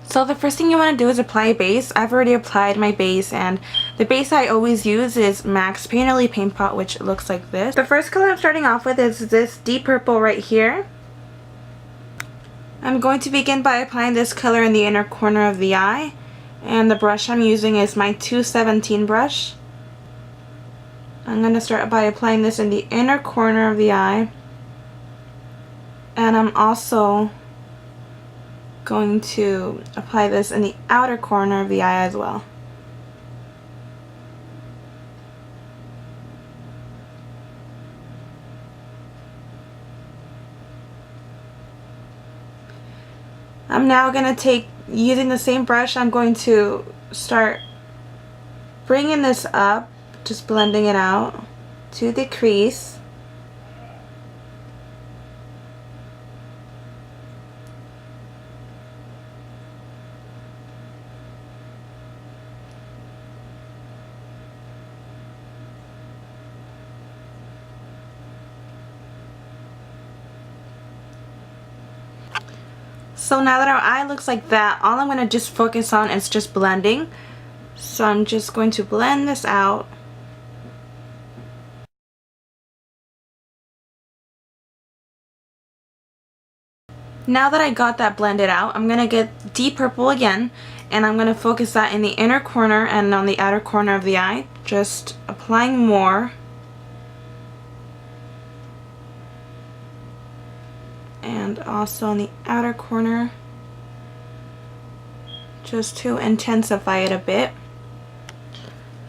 So the first thing you want to do is apply a base. I've already applied my base, and the base I always use is MAC's Painterly Paint Pot, which looks like this. The first color I'm starting off with is this deep purple right here. I'm going to begin by applying this color in the inner corner of the eye, and the brush I'm using is my 217 brush. I'm going to start by applying this in the inner corner of the eye, and I'm also going to apply this in the outer corner of the eye as well. I'm now going to using the same brush, I'm going to start bringing this up, just blending it out to the crease. So now that our eye looks like that, all I'm going to just focus on is just blending. So I'm just going to blend this out. Now that I got that blended out, I'm going to get deep purple again, and I'm going to focus that in the inner corner and on the outer corner of the eye, just applying more. And also on the outer corner, just to intensify it a bit.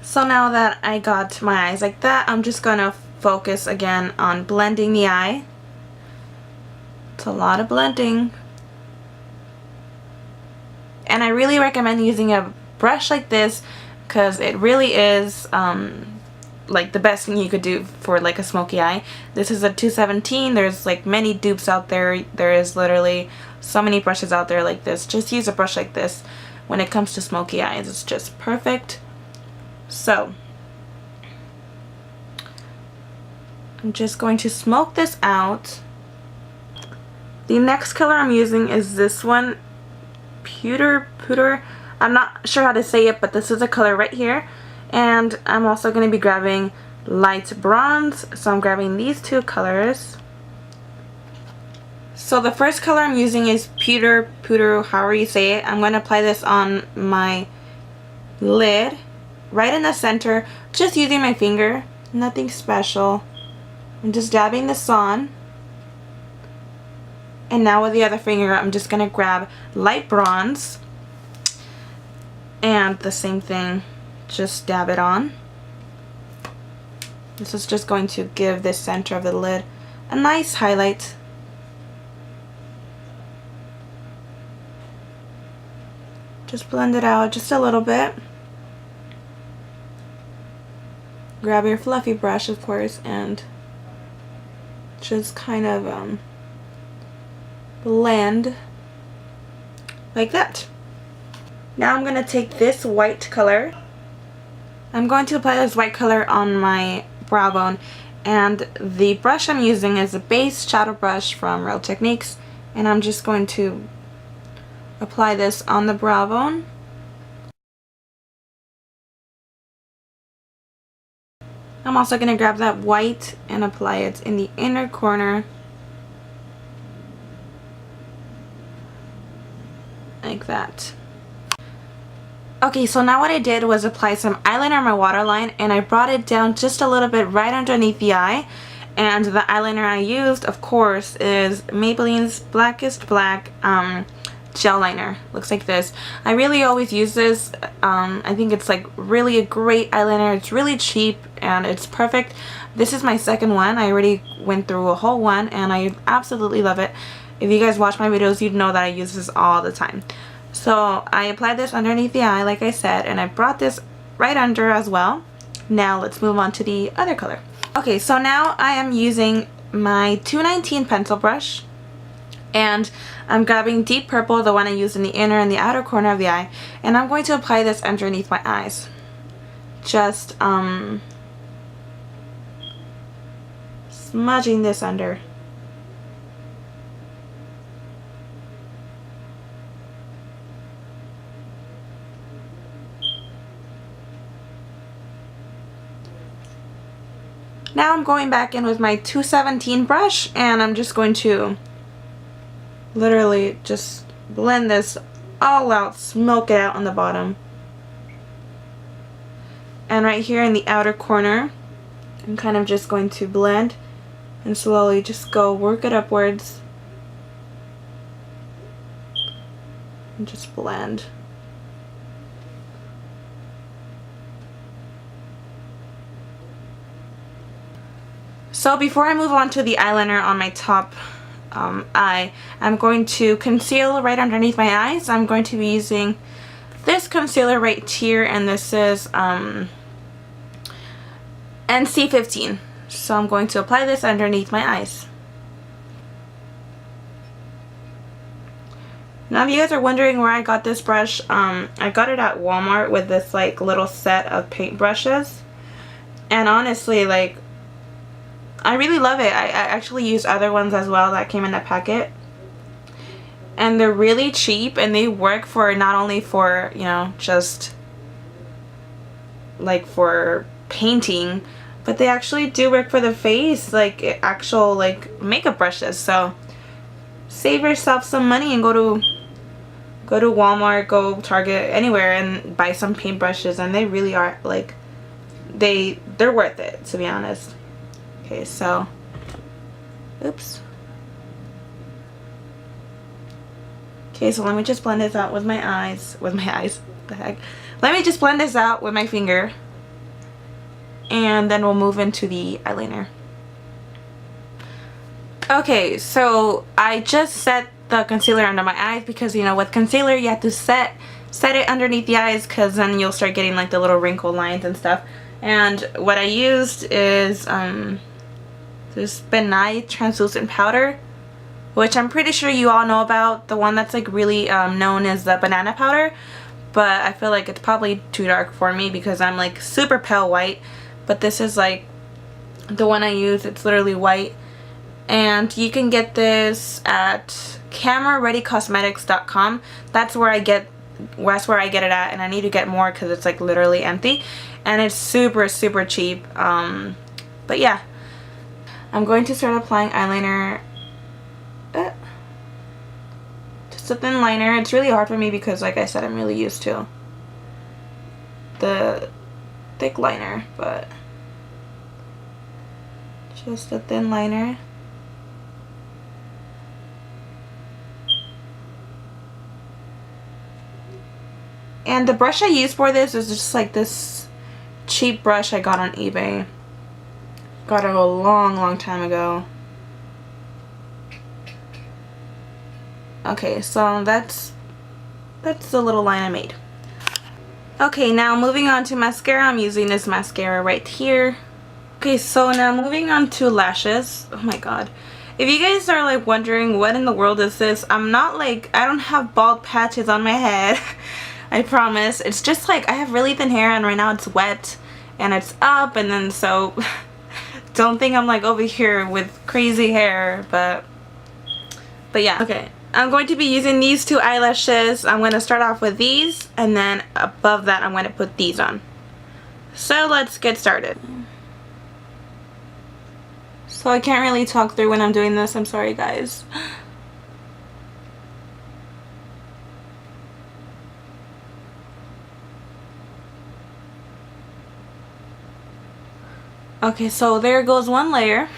So now that I got my eyes like that, I'm just gonna focus again on blending the eye. It's a lot of blending. And I really recommend using a brush like this because it really is like the best thing you could do for like a smoky eye. This is a 217. There's like many dupes out there. There is literally so many brushes out there like this. Just use a brush like this when it comes to smoky eyes. It's just perfect. So I'm just going to smoke this out. The next color I'm using is this one, Pewter. I'm not sure how to say it, but this is a color right here. And I'm also going to be grabbing light bronze, so I'm grabbing these two colors. So the first color I'm using is Pewter, however you say it. I'm going to apply this on my lid, right in the center, just using my finger, nothing special. I'm just dabbing this on. And now with the other finger, I'm just going to grab light bronze, and the same thing, just dab it on. This is just going to give the center of the lid a nice highlight. Just blend it out just a little bit. Grab your fluffy brush, of course, and just kind of blend like that. Now I'm going to take this white color. I'm going to apply this white color on my brow bone, and the brush I'm using is a base shadow brush from Real Techniques, and I'm just going to apply this on the brow bone. I'm also going to grab that white and apply it in the inner corner like that. Okay, so now what I did was apply some eyeliner on my waterline, and I brought it down just a little bit right underneath the eye. And the eyeliner I used, of course, is Maybelline's Blackest Black gel liner. Looks like this. I really always use this. I think it's like really a great eyeliner. It's really cheap and it's perfect. This is my second one. I already went through a whole one and I absolutely love it. If you guys watch my videos, you'd know that I use this all the time. So I applied this underneath the eye, like I said, and I brought this right under as well. Now let's move on to the other color. Okay, so now I am using my 219 pencil brush, and I'm grabbing deep purple, the one I used in the inner and the outer corner of the eye, and I'm going to apply this underneath my eyes. Just smudging this under. Now I'm going back in with my 217 brush and I'm just going to literally just blend this all out, smoke it out on the bottom. And right here in the outer corner, I'm kind of just going to blend and slowly just go work it upwards and just blend. So before I move on to the eyeliner on my top eye, I'm going to conceal right underneath my eyes. I'm going to be using this concealer right here, and this is NC15. So I'm going to apply this underneath my eyes. Now if you guys are wondering where I got this brush, I got it at Walmart with this like little set of paint brushes. And honestly, like, I really love it. I actually use other ones as well that came in the packet. And they're really cheap and they work for not only for, you know, just like for painting, but they actually do work for the face, like actual like makeup brushes. So save yourself some money and go to Walmart, go Target, anywhere and buy some paintbrushes, and they really are like they're worth it, to be honest. Okay, so oops. Okay, so let me just blend this out with my eyes. What the heck? Let me just blend this out with my finger. And then we'll move into the eyeliner. Okay, so I just set the concealer under my eyes because, you know, with concealer you have to set it underneath the eyes, because then you'll start getting like the little wrinkle lines and stuff. And what I used is this Benai translucent powder, which I'm pretty sure you all know about. The one that's like really known as the banana powder, but I feel like it's probably too dark for me because I'm like super pale white. But this is like the one I use. It's literally white, and you can get this at camerareadycosmetics.com. That's where I get it at, and I need to get more because it's like literally empty, and it's super cheap. But yeah, I'm going to start applying eyeliner. Just a thin liner. It's really hard for me because, like I said, I'm really used to the thick liner, but just a thin liner. And the brush I use for this is just like this cheap brush I got on eBay. Got it a long time ago. Okay, so that's the little line I made. Okay, now moving on to mascara. I'm using this mascara right here. Okay, so now moving on to lashes. Oh my god. If you guys are like wondering what in the world is this, I don't have bald patches on my head. I promise. It's just like I have really thin hair and right now it's wet and it's up, and then so don't think I'm like over here with crazy hair, but yeah. Okay. I'm going to be using these two eyelashes. I'm going to start off with these, and then above that I'm going to put these on. So let's get started. So I can't really talk through when I'm doing this. I'm sorry, guys. Okay, so there goes one layer.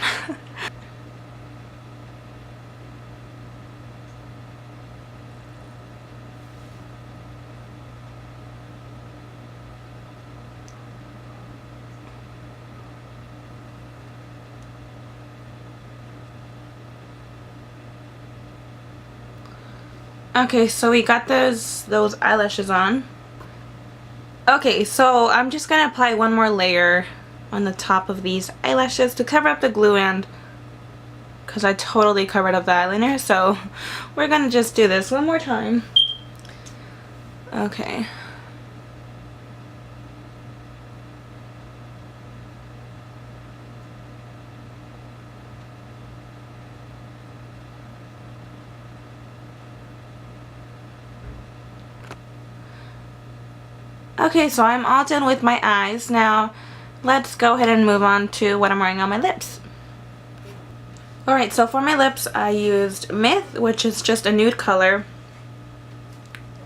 Okay, so we got those eyelashes on. Okay, so I'm just gonna apply one more layer on the top of these eyelashes to cover up the glue end, because I totally covered up the eyeliner, so we're gonna just do this one more time. Okay. Okay, so I'm all done with my eyes. Now, let's go ahead and move on to what I'm wearing on my lips. Alright, so for my lips I used Myth, which is just a nude color.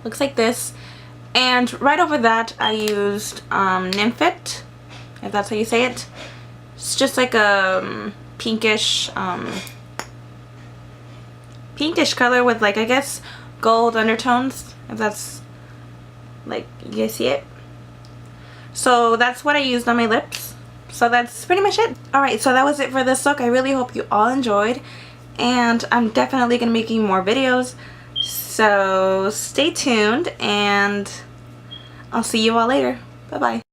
Looks like this. And right over that I used Nymphet, if that's how you say it. It's just like a pinkish color with, like, I guess gold undertones, if that's, like, you guys see it. So that's what I used on my lips. So that's pretty much it. Alright, so that was it for this look. I really hope you all enjoyed. And I'm definitely going to be making more videos. So stay tuned and I'll see you all later. Bye-bye.